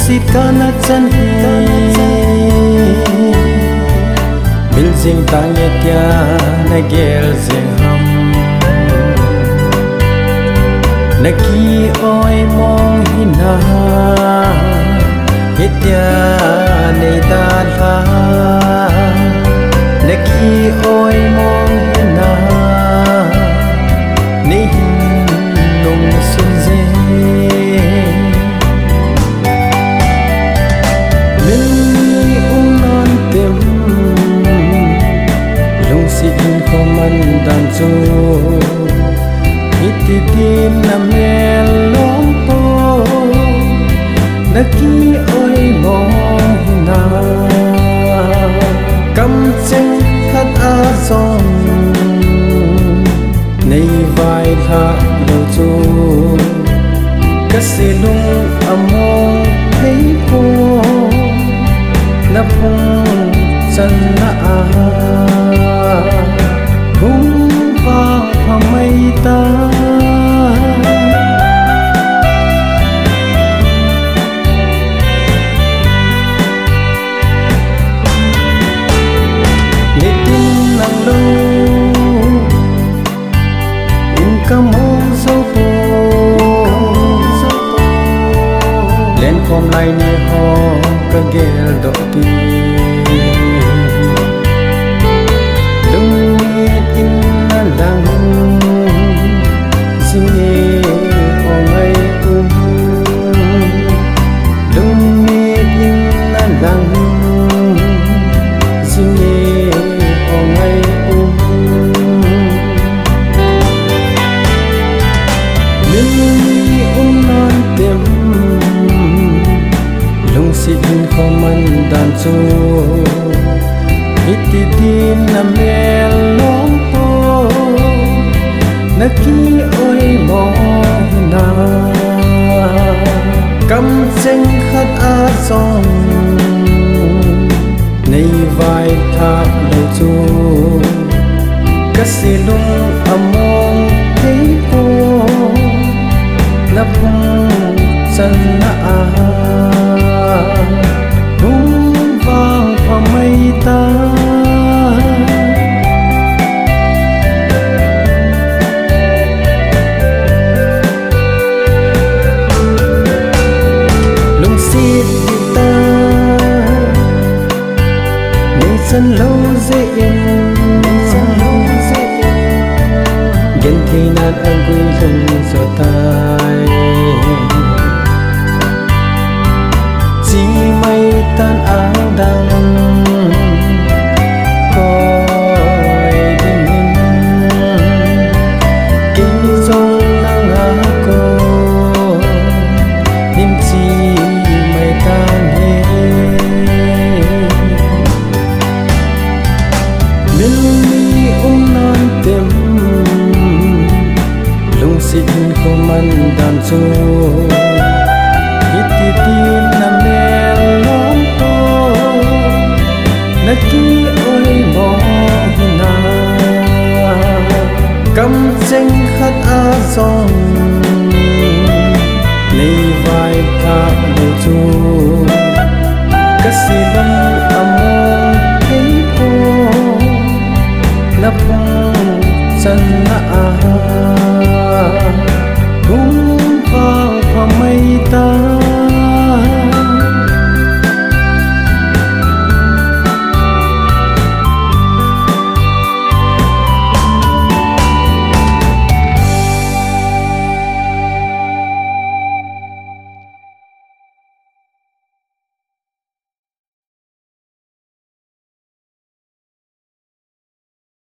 xịt ca nát chân bil jing tang ye tia na gel jing ham na ki oi mong hina ye tia nei dan ha na ki oi mong hina nei nong sun je dan chu ititim na melom po naki oi mo na kam cheng khat a song nei vai tha lo chu kasilung among hei po na phung chan na a ta để tin nắng lâu in ca mong sâu phố lên khom lại như ho ca ghé độ ti dan chu ititin na melom po naki oi mo na kam cheng khat a song nei vai tha lo chu kasilung among hei po na phung chan na a ta lung xịt ta nên chân lâu dễ gen thì nan ang quy lung so tai chỉ mây tan áo đằng dan chu ititin